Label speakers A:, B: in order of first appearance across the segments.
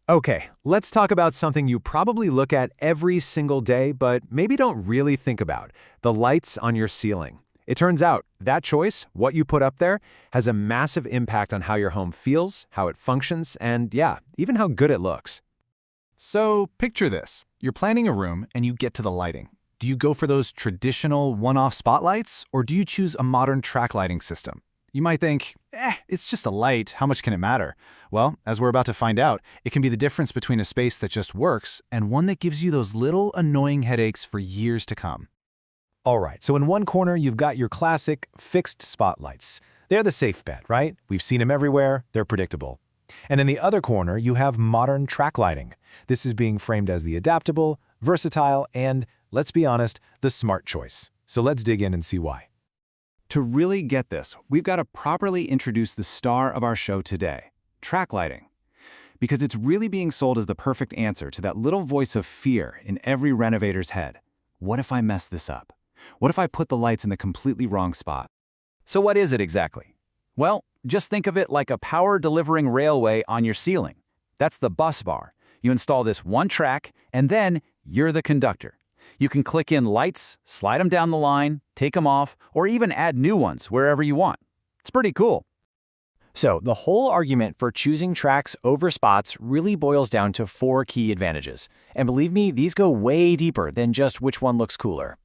A: Okay, let's talk about something you probably look at every single day, but maybe don't really think about: the lights on your ceiling. It turns out that choice, what you put up there, has a massive impact on how your home feels, how it functions, and yeah, even how good it looks.
B: So picture this. You're planning a room and you get to the lighting. Do you go for those traditional one-off spotlights, or do you choose a modern track lighting system? You might think, it's just a light, how much can it matter? Well, as we're about to find out, it can be the difference between a space that just works and one that gives you those little annoying headaches for years to come.
A: All right, so in one corner, you've got your classic fixed spotlights. They're the safe bet, right? We've seen them everywhere, they're predictable. And in the other corner, you have modern track lighting. This is being framed as the adaptable, versatile, and, let's be honest, the smart choice. So let's dig in and see why.
C: To really get this, we've got to properly introduce the star of our show today, track lighting. Because it's really being sold as the perfect answer to that little voice of fear in every renovator's head. What if I mess this up? What if I put the lights in the completely wrong spot?
D: So what is it exactly? Well, just think of it like a power-delivering railway on your ceiling. That's the bus bar. You install this one track, and then you're the conductor. You can click in lights, slide them down the line, take them off, or even add new ones wherever you want. It's pretty cool.
E: So the whole argument for choosing tracks over spots really boils down to 4 key advantages. And believe me, these go way deeper than just which one looks cooler.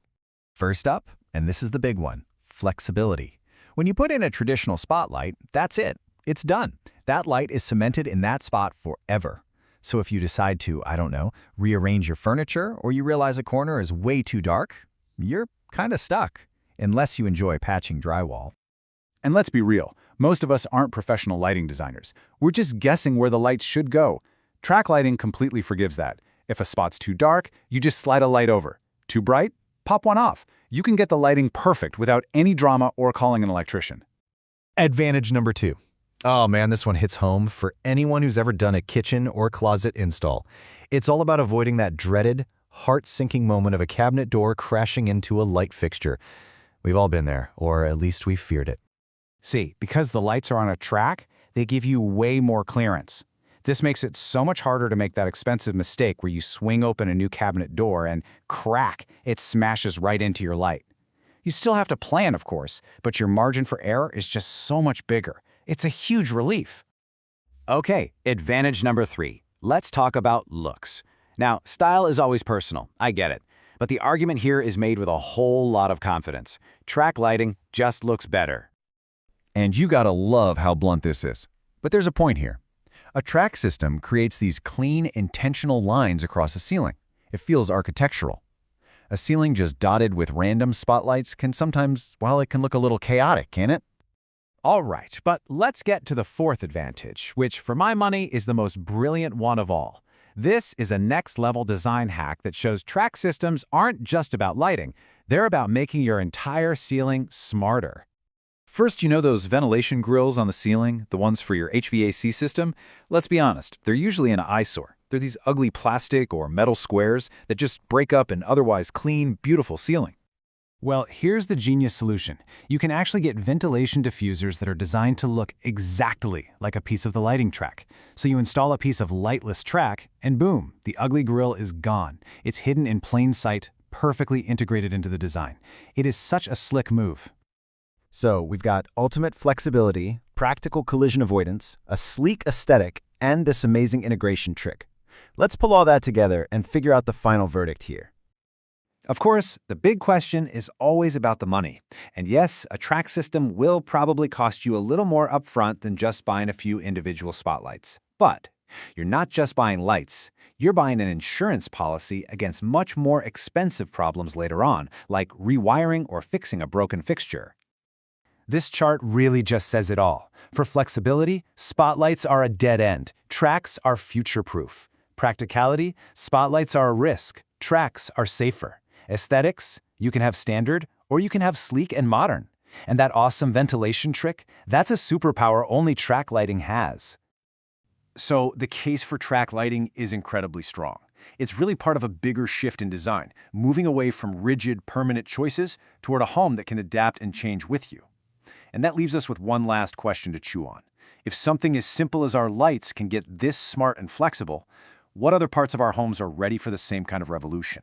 F: First up, and this is the big one, flexibility. When you put in a traditional spotlight, that's it. It's done. That light is cemented in that spot forever. So if you decide to, I don't know, rearrange your furniture, or you realize a corner is way too dark, you're kind of stuck, unless you enjoy patching drywall.
B: And let's be real, most of us aren't professional lighting designers. We're just guessing where the lights should go. Track lighting completely forgives that. If a spot's too dark, you just slide a light over. Too bright? Pop one off. You can get the lighting perfect without any drama or calling an electrician.
A: Advantage number 2. Oh man, this one hits home for anyone who's ever done a kitchen or closet install. It's all about avoiding that dreaded, heart-sinking moment of a cabinet door crashing into a light fixture. We've all been there, or at least we've feared it.
D: See, because the lights are on a track, they give you way more clearance. This makes it so much harder to make that expensive mistake where you swing open a new cabinet door and crack, it smashes right into your light. You still have to plan, of course, but your margin for error is just so much bigger. It's a huge relief. Okay, advantage number 3. Let's talk about looks. Now, style is always personal, I get it. But the argument here is made with a whole lot of confidence. Track lighting just looks better.
F: And you gotta love how blunt this is. But there's a point here. A track system creates these clean, intentional lines across a ceiling. It feels architectural. A ceiling just dotted with random spotlights can sometimes, well, it can look a little chaotic, can't it?
D: All right, but let's get to the 4th advantage, which for my money is the most brilliant one of all. This is a next-level design hack that shows track systems aren't just about lighting. They're about making your entire ceiling smarter.
C: First, you know those ventilation grills on the ceiling, the ones for your HVAC system? Let's be honest, they're usually an eyesore. They're these ugly plastic or metal squares that just break up an otherwise clean, beautiful ceiling.
B: Well, here's the genius solution. You can actually get ventilation diffusers that are designed to look exactly like a piece of the lighting track. So you install a piece of lightless track, and boom, the ugly grill is gone. It's hidden in plain sight, perfectly integrated into the design. It is such a slick move.
A: So we've got ultimate flexibility, practical collision avoidance, a sleek aesthetic, and this amazing integration trick. Let's pull all that together and figure out the final verdict here.
D: Of course, the big question is always about the money. And yes, a track system will probably cost you a little more upfront than just buying a few individual spotlights. But you're not just buying lights. You're buying an insurance policy against much more expensive problems later on, like rewiring or fixing a broken fixture.
A: This chart really just says it all. For flexibility, spotlights are a dead end. Tracks are future-proof. Practicality, spotlights are a risk. Tracks are safer. Aesthetics, you can have standard or you can have sleek and modern. And that awesome ventilation trick, that's a superpower only track lighting has.
C: So the case for track lighting is incredibly strong. It's really part of a bigger shift in design, moving away from rigid, permanent choices toward a home that can adapt and change with you. And that leaves us with one last question to chew on.
A: If something as simple as our lights can get this smart and flexible, what other parts of our homes are ready for the same kind of revolution?